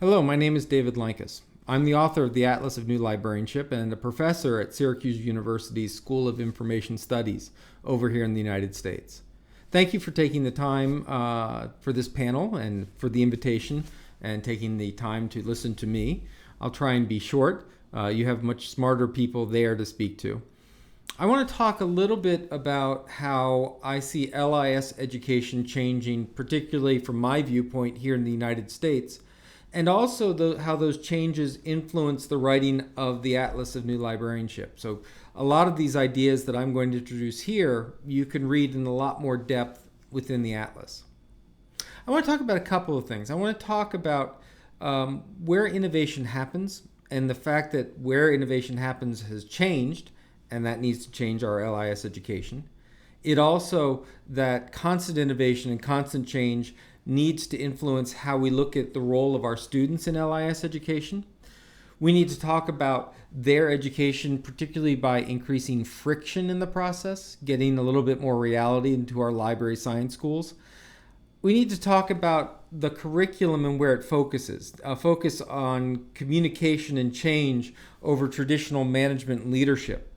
Hello, my name is David Lankes. I'm the author of the Atlas of New Librarianship and a professor at Syracuse University's School of Information Studies over here in the United States. Thank you for taking the time for this panel and for the invitation and taking the time to listen to me. I'll try and be short. You have much smarter people there to speak to. I want to talk a little bit about how I see LIS education changing, particularly from my viewpoint here in the United States, and also how those changes influence the writing of the Atlas of New Librarianship. So a lot of these ideas that I'm going to introduce here, you can read in a lot more depth within the Atlas. I want to talk about a couple of things. I want to talk about where innovation happens and the fact that where innovation happens has changed, and that needs to change our LIS education. It also, that constant innovation and constant change needs to influence how we look at the role of our students in LIS education. We need to talk about their education, particularly by increasing friction in the process, getting a little bit more reality into our library science schools. We need to talk about the curriculum and where it focuses, a focus on communication and change over traditional management and leadership.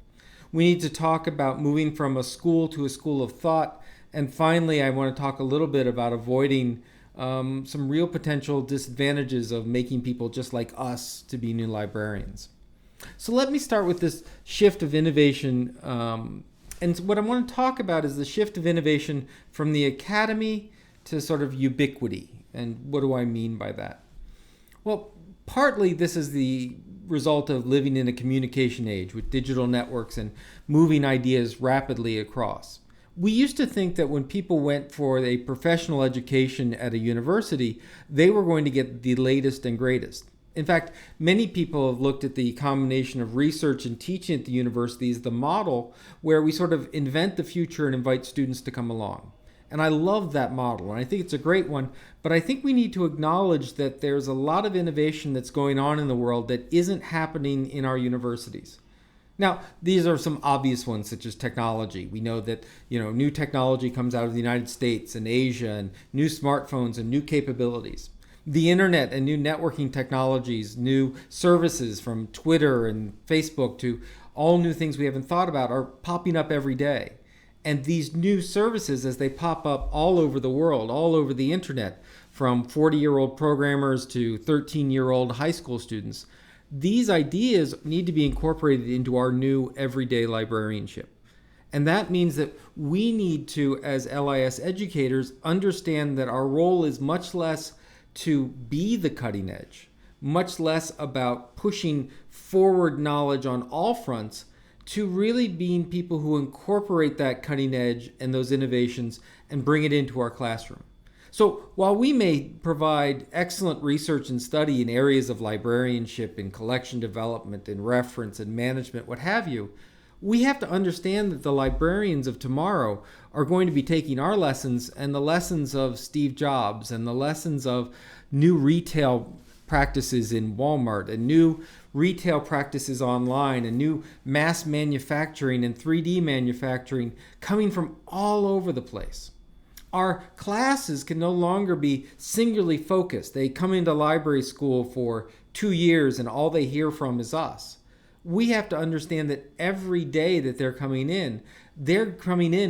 We need to talk about moving from a school to a school of thought. And finally, I want to talk a little bit about avoiding some real potential disadvantages of making people just like us to be new librarians. So let me start with this shift of innovation. And what I want to talk about is the shift of innovation from the academy to sort of ubiquity. And what do I mean by that? Well, partly this is the result of living in a communication age with digital networks and moving ideas rapidly across. We used to think that when people went for a professional education at a university, they were going to get the latest and greatest. In fact, many people have looked at the combination of research and teaching at the university as the model where we sort of invent the future and invite students to come along. And I love that model, and I think it's a great one, but I think we need to acknowledge that there's a lot of innovation that's going on in the world that isn't happening in our universities. Now, these are some obvious ones, such as technology. We know that new technology comes out of the United States and Asia, and new smartphones and new capabilities. The internet and new networking technologies, new services from Twitter and Facebook to all new things we haven't thought about are popping up every day. And these new services, as they pop up all over the world, all over the internet, from 40-year-old programmers to 13-year-old high school students, these ideas need to be incorporated into our new everyday librarianship. And that means that we need to, as LIS educators, understand that our role is much less to be the cutting edge, much less about pushing forward knowledge on all fronts, to really being people who incorporate that cutting edge and those innovations and bring it into our classroom. So while we may provide excellent research and study in areas of librarianship and collection development and reference and management, what have you, we have to understand that the librarians of tomorrow are going to be taking our lessons and the lessons of Steve Jobs and the lessons of new retail practices in Walmart and new retail practices online and new mass manufacturing and 3D manufacturing coming from all over the place. Our classes can no longer be singularly focused. They come into library school for 2 years and all they hear from is us. We have to understand that every day that they're coming in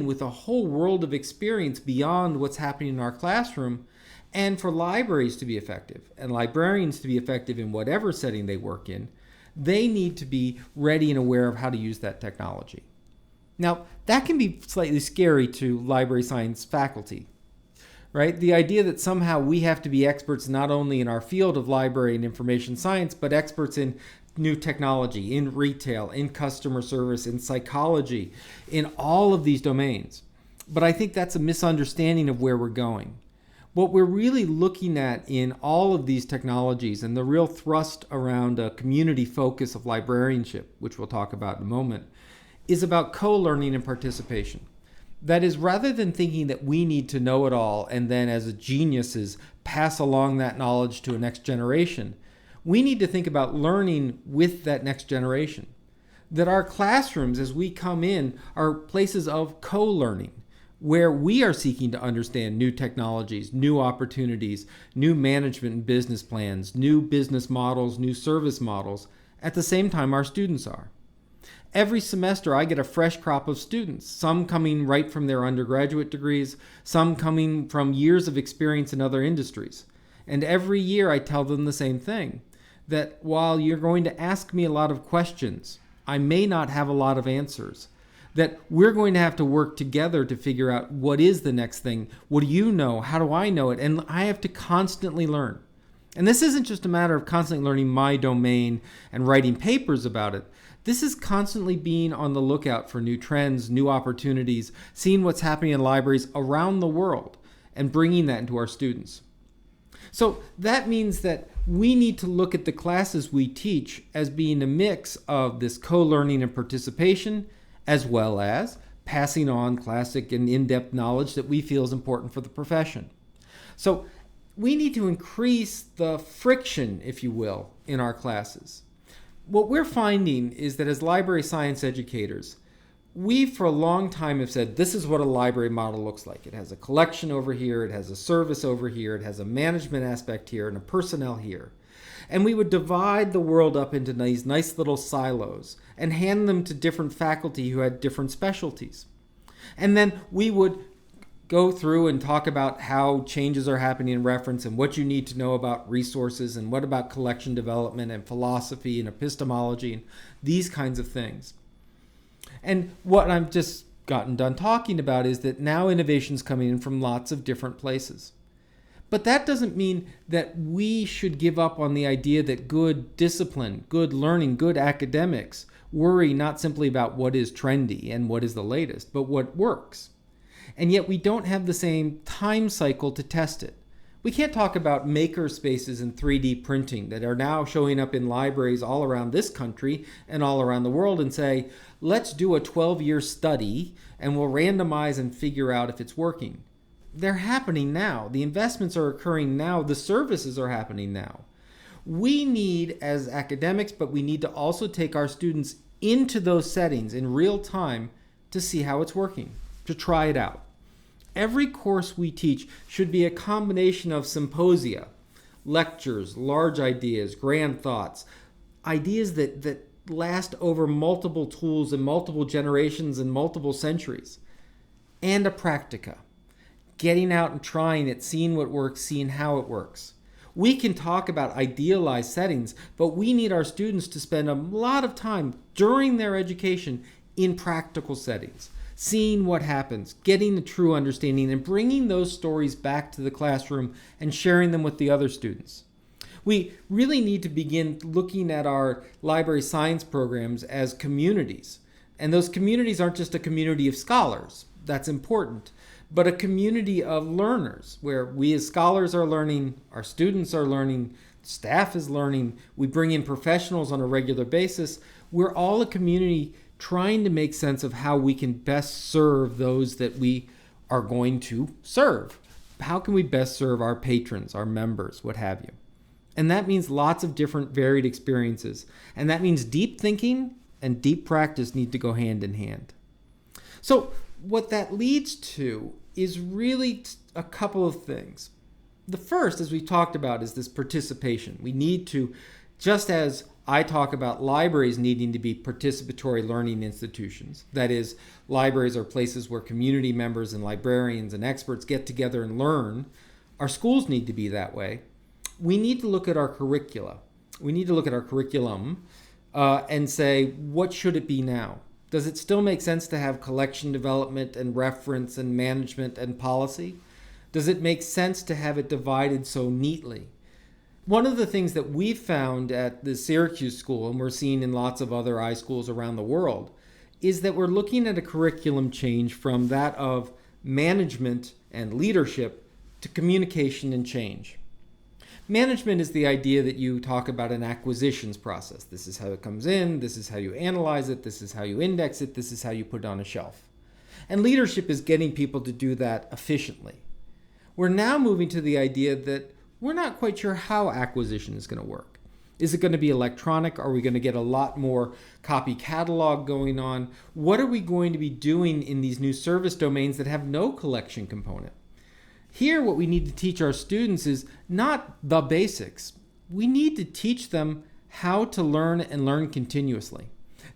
with a whole world of experience beyond what's happening in our classroom. And for libraries to be effective and librarians to be effective in whatever setting they work in, they need to be ready and aware of how to use that technology. Now, that can be slightly scary to library science faculty, right? The idea that somehow we have to be experts not only in our field of library and information science, but experts in new technology, in retail, in customer service, in psychology, in all of these domains. But I think that's a misunderstanding of where we're going. What we're really looking at in all of these technologies and the real thrust around a community focus of librarianship, which we'll talk about in a moment, is about co-learning and participation. That is, rather than thinking that we need to know it all and then as geniuses pass along that knowledge to a next generation, we need to think about learning with that next generation. That our classrooms, as we come in, are places of co-learning, where we are seeking to understand new technologies, new opportunities, new management and business plans, new business models, new service models, at the same time our students are. Every semester I get a fresh crop of students, some coming right from their undergraduate degrees, some coming from years of experience in other industries. And every year I tell them the same thing, that while you're going to ask me a lot of questions, I may not have a lot of answers. That we're going to have to work together to figure out what is the next thing. What do you know? How do I know it? And I have to constantly learn. And this isn't just a matter of constantly learning my domain and writing papers about it. This is constantly being on the lookout for new trends, new opportunities, seeing what's happening in libraries around the world and bringing that into our students. So that means that we need to look at the classes we teach as being a mix of this co-learning and participation, as well as passing on classic and in-depth knowledge that we feel is important for the profession. So we need to increase the friction, if you will, in our classes. What we're finding is that as library science educators, we for a long time have said this is what a library model looks like. It has a collection over here, it has a service over here, it has a management aspect here, and a personnel here. And we would divide the world up into these nice little silos and hand them to different faculty who had different specialties. And then we would go through and talk about how changes are happening in reference and what you need to know about resources and what about collection development and philosophy and epistemology and these kinds of things. And what I've just gotten done talking about is that now innovation's coming in from lots of different places. But that doesn't mean that we should give up on the idea that good discipline, good learning, good academics worry not simply about what is trendy and what is the latest, but what works. And yet we don't have the same time cycle to test it. We can't talk about maker spaces and 3D printing that are now showing up in libraries all around this country and all around the world and say, let's do a 12-year study and we'll randomize and figure out if it's working. They're happening now. The investments are occurring now. The services are happening now. We need, as academics, but we need to also take our students into those settings in real time to see how it's working, to try it out. Every course we teach should be a combination of symposia, lectures, large ideas, grand thoughts, ideas that last over multiple tools and multiple generations and multiple centuries, and a practica. Getting out and trying it, seeing what works, seeing how it works. We can talk about idealized settings, but we need our students to spend a lot of time during their education in practical settings, seeing what happens, getting the true understanding, and bringing those stories back to the classroom and sharing them with the other students. We really need to begin looking at our library science programs as communities. And those communities aren't just a community of scholars. That's important. But a community of learners where we as scholars are learning, our students are learning, staff is learning, we bring in professionals on a regular basis. We're all a community trying to make sense of how we can best serve those that we are going to serve. How can we best serve our patrons, our members, what have you? And that means lots of different varied experiences. And that means deep thinking and deep practice need to go hand in hand. So what that leads to is really a couple of things. The first, as we talked about, is this participation. We need to, just as I talk about libraries needing to be participatory learning institutions, that is, libraries are places where community members and librarians and experts get together and learn, our schools need to be that way. We need to look at our curricula. We need to look at our curriculum and say, what should it be now? Does it still make sense to have collection development and reference and management and policy? Does it make sense to have it divided so neatly? One of the things that we've found at the Syracuse School, and we're seeing in lots of other iSchools around the world, is that we're looking at a curriculum change from that of management and leadership to communication and change. Management is the idea that you talk about an acquisitions process. This is how it comes in, this is how you analyze it, this is how you index it, this is how you put it on a shelf. And leadership is getting people to do that efficiently. We're now moving to the idea that we're not quite sure how acquisition is going to work. Is it going to be electronic? Are we going to get a lot more copy catalog going on? What are we going to be doing in these new service domains that have no collection component? Here, what we need to teach our students is not the basics. We need to teach them how to learn and learn continuously.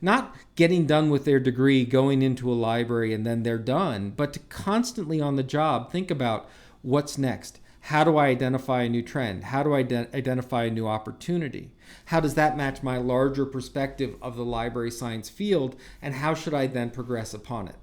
Not getting done with their degree, going into a library, and then they're done, but to constantly on the job think about what's next. How do I identify a new trend? How do I identify a new opportunity? How does that match my larger perspective of the library science field? And how should I then progress upon it?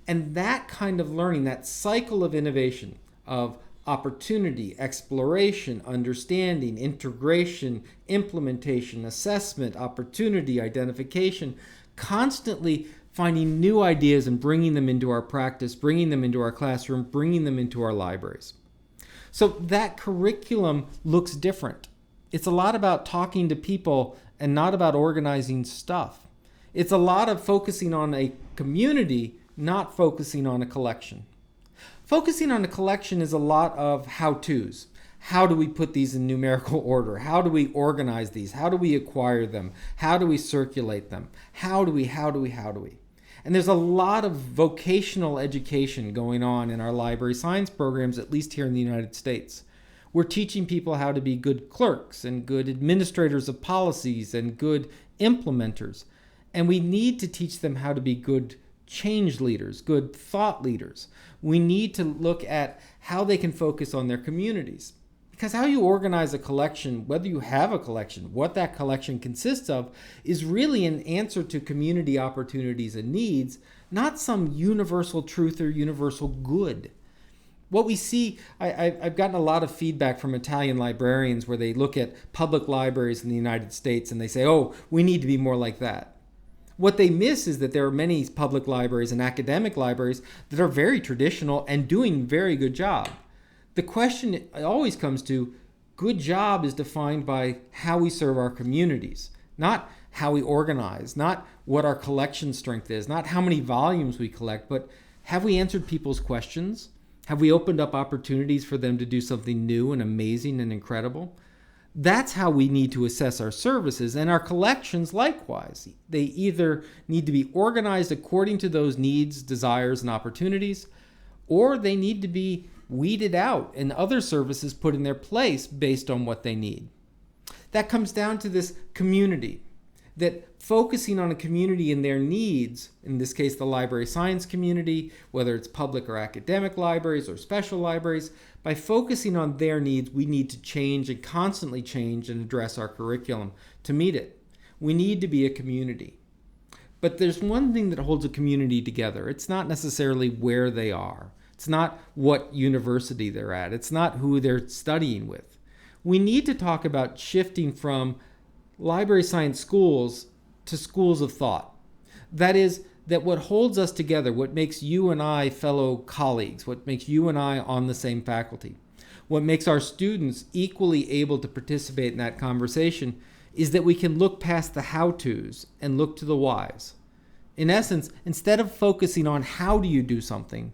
And that kind of learning, that cycle of innovation, of opportunity, exploration, understanding, integration, implementation, assessment, opportunity, identification, constantly finding new ideas and bringing them into our practice, bringing them into our classroom, bringing them into our libraries. So that curriculum looks different. It's a lot about talking to people and not about organizing stuff. It's a lot of focusing on a community, not focusing on a collection. Focusing on a collection is a lot of how-tos. How do we put these in numerical order? How do we organize these? How do we acquire them? How do we circulate them? How do we? And there's a lot of vocational education going on in our library science programs, at least here in the United States. We're teaching people how to be good clerks and good administrators of policies and good implementers. And we need to teach them how to be good change leaders, good thought leaders. We need to look at how they can focus on their communities. Because how you organize a collection, whether you have a collection, what that collection consists of, is really an answer to community opportunities and needs, not some universal truth or universal good. What we see, I've gotten a lot of feedback from Italian librarians where they look at public libraries in the United States and they say, oh, we need to be more like that. What they miss is that there are many public libraries and academic libraries that are very traditional and doing a very good job. The question always comes to, good job is defined by how we serve our communities, not how we organize, not what our collection strength is, not how many volumes we collect, but have we answered people's questions? Have we opened up opportunities for them to do something new and amazing and incredible? That's how we need to assess our services, and our collections likewise. They either need to be organized according to those needs, desires, and opportunities, or they need to be weeded out and other services put in their place based on what they need. That comes down to this community, that focusing on a community and their needs, in this case the library science community, whether it's public or academic libraries or special libraries, by focusing on their needs, we need to change and constantly change and address our curriculum to meet it. We need to be a community. But there's one thing that holds a community together. It's not necessarily where they are. It's not what university they're at. It's not who they're studying with. We need to talk about shifting from library science schools to schools of thought. That is, that what holds us together, what makes you and I fellow colleagues, what makes you and I on the same faculty, what makes our students equally able to participate in that conversation is that we can look past the how-tos and look to the whys. In essence, instead of focusing on how do you do something,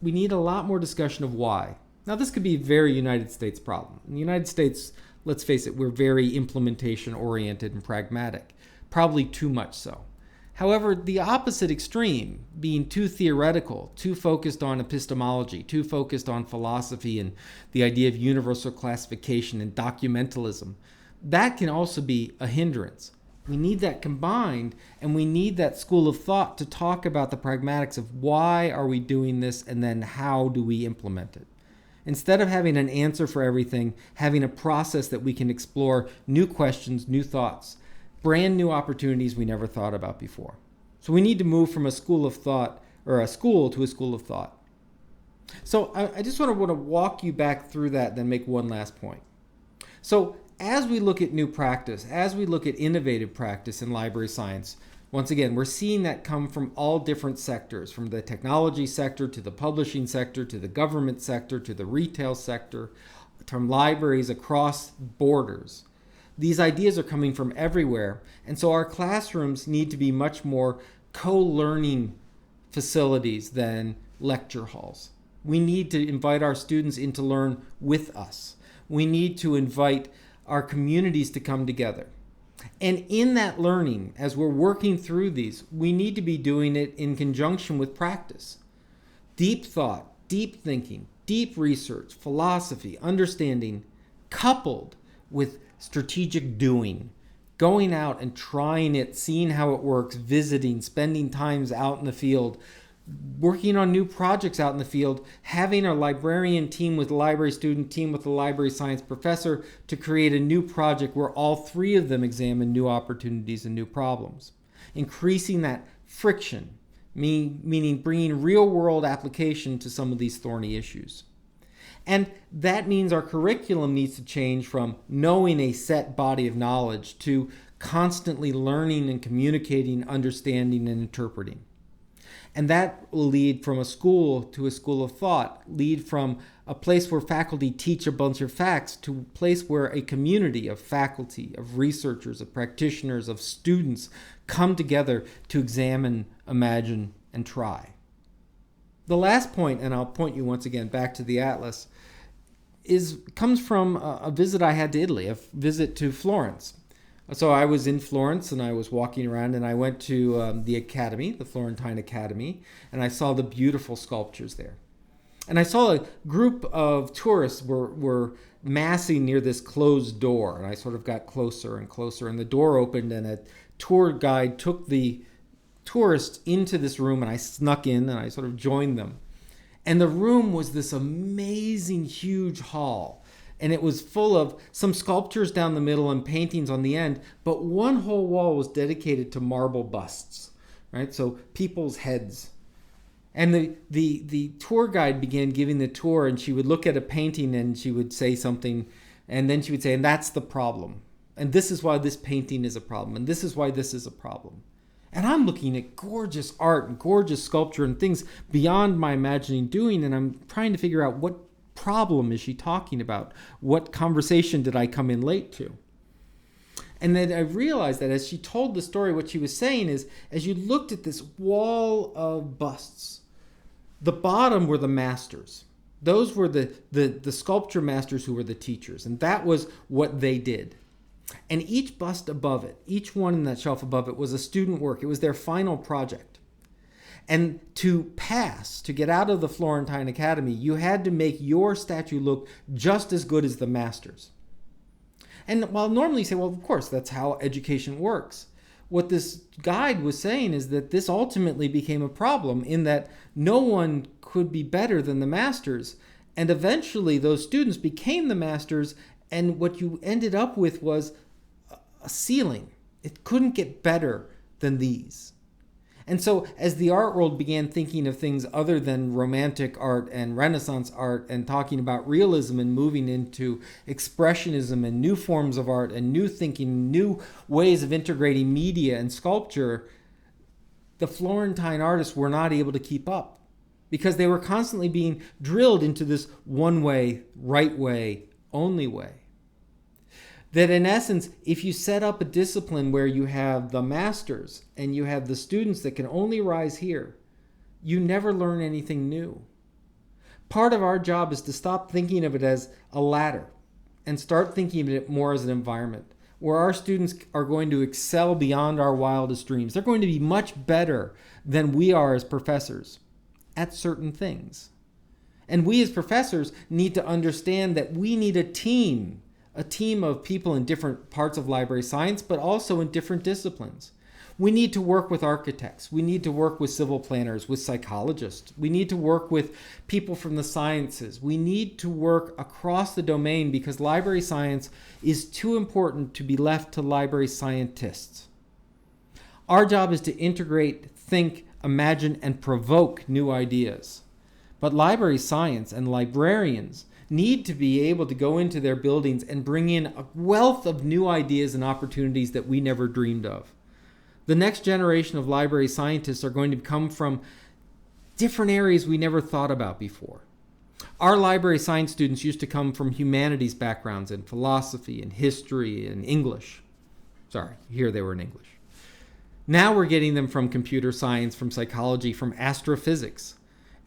we need a lot more discussion of why. Now, this could be a very United States problem. In the United States, let's face it, we're very implementation-oriented and pragmatic, probably too much so. However, the opposite extreme, being too theoretical, too focused on epistemology, too focused on philosophy and the idea of universal classification and documentalism, that can also be a hindrance. We need that combined, and we need that school of thought to talk about the pragmatics of why are we doing this and then how do we implement it. Instead of having an answer for everything, having a process that we can explore new questions, new thoughts, brand new opportunities we never thought about before. So we need to move from a school of thought, or a school to a school of thought. So I just want to walk you back through that, then make one last point. So as we look at new practice, as we look at innovative practice in library science, once again, we're seeing that come from all different sectors, from the technology sector to the publishing sector to the government sector to the retail sector, from libraries across borders. These ideas are coming from everywhere, and so our classrooms need to be much more co-learning facilities than lecture halls. We need to invite our students in to learn with us. We need to invite our communities to come together. And in that learning, as we're working through these, we need to be doing it in conjunction with practice. Deep thought, deep thinking, deep research, philosophy, understanding, coupled with strategic doing. Going out and trying it, seeing how it works, visiting, spending times out in the field, working on new projects out in the field, having a librarian team with a library student, team with a library science professor to create a new project where all three of them examine new opportunities and new problems. Increasing that friction, meaning bringing real-world application to some of these thorny issues. And that means our curriculum needs to change from knowing a set body of knowledge to constantly learning and communicating, understanding, and interpreting. And that will lead from a school to a school of thought, lead from a place where faculty teach a bunch of facts to a place where a community of faculty, of researchers, of practitioners, of students come together to examine, imagine, and try. The last point, and I'll point you once again back to the Atlas, comes from a visit I had to Italy, a visit to Florence. So I was in Florence and I was walking around and I went to the Academy, the Florentine Academy, and I saw the beautiful sculptures there. And I saw a group of tourists were massing near this closed door, and I sort of got closer and closer, and the door opened and a tour guide took the tourists into this room, and I snuck in and I sort of joined them. And the room was this amazing, huge hall. And it was full of some sculptures down the middle and paintings on the end, but one whole wall was dedicated to marble busts, right? So people's heads. And the tour guide began giving the tour, and she would look at a painting and she would say something, and then she would say, and that's the problem. And this is why this painting is a problem, and this is why this is a problem. And I'm looking at gorgeous art and gorgeous sculpture and things beyond my imagining doing, and I'm trying to figure out what problem is she talking about? What conversation did I come in late to? And then I realized that as she told the story, what she was saying is, as you looked at this wall of busts, the bottom were the masters. Those were the sculpture masters who were the teachers, and that was what they did. And each bust above it, each one in that shelf above it, was a student work. It was their final project. And to pass, to get out of the Florentine Academy, you had to make your statue look just as good as the masters. And while normally you say, well, of course, that's how education works. What this guide was saying is that this ultimately became a problem in that no one could be better than the masters. And eventually those students became the masters, and what you ended up with was a ceiling. It couldn't get better than these. And so as the art world began thinking of things other than romantic art and Renaissance art and talking about realism and moving into expressionism and new forms of art and new thinking, new ways of integrating media and sculpture, the Florentine artists were not able to keep up because they were constantly being drilled into this one way, right way, only way. That in essence, if you set up a discipline where you have the masters and you have the students that can only rise here, you never learn anything new. Part of our job is to stop thinking of it as a ladder and start thinking of it more as an environment where our students are going to excel beyond our wildest dreams. They're going to be much better than we are as professors at certain things. And we as professors need to understand that we need a team of people in different parts of library science, but also in different disciplines. We need to work with architects. We need to work with civil planners, with psychologists. We need to work with people from the sciences. We need to work across the domain because library science is too important to be left to library scientists. Our job is to integrate, think, imagine, and provoke new ideas. But library science and librarians need to be able to go into their buildings and bring in a wealth of new ideas and opportunities that we never dreamed of. The next generation of library scientists are going to come from different areas we never thought about before. Our library science students used to come from humanities backgrounds in philosophy and history and English. Sorry, here they were in English. Now we're getting them from computer science, from psychology, from astrophysics.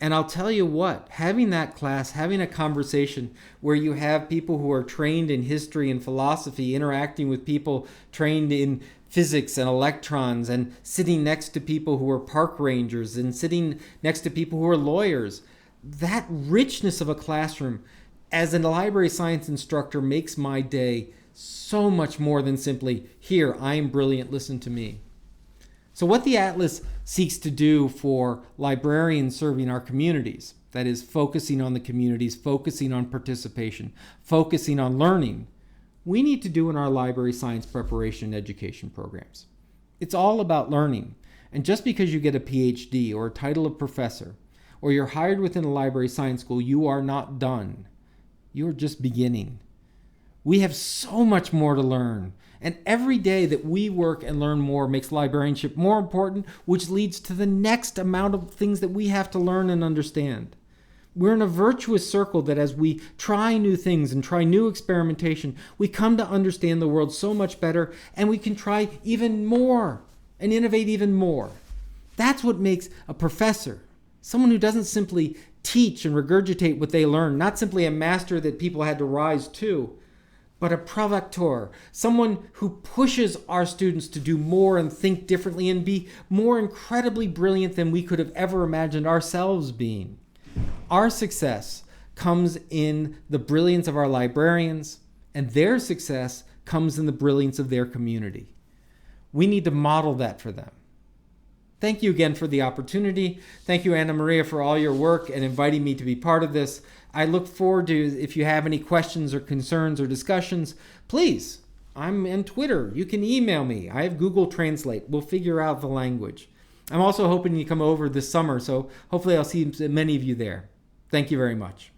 And I'll tell you what, having that class, having a conversation where you have people who are trained in history and philosophy interacting with people trained in physics and electrons, and sitting next to people who are park rangers and sitting next to people who are lawyers, that richness of a classroom as a library science instructor makes my day so much more than simply, here, I am brilliant, listen to me. So what the Atlas seeks to do for librarians serving our communities, that is focusing on the communities, focusing on participation, focusing on learning, we need to do in our library science preparation and education programs. It's all about learning. And just because you get a PhD or a title of professor, or you're hired within a library science school, you are not done. You're just beginning. We have so much more to learn. And every day that we work and learn more makes librarianship more important, which leads to the next amount of things that we have to learn and understand. We're in a virtuous circle that as we try new things and try new experimentation, we come to understand the world so much better, and we can try even more and innovate even more. That's what makes a professor someone who doesn't simply teach and regurgitate what they learn, not simply a master that people had to rise to, but a provocateur, someone who pushes our students to do more and think differently and be more incredibly brilliant than we could have ever imagined ourselves being. Our success comes in the brilliance of our librarians, and their success comes in the brilliance of their community. We need to model that for them. Thank you again for the opportunity. Thank you, Anna Maria, for all your work and inviting me to be part of this. I look forward to, if you have any questions or concerns or discussions, please, I'm on Twitter. You can email me. I have Google Translate. We'll figure out the language. I'm also hoping you come over this summer, so hopefully I'll see many of you there. Thank you very much.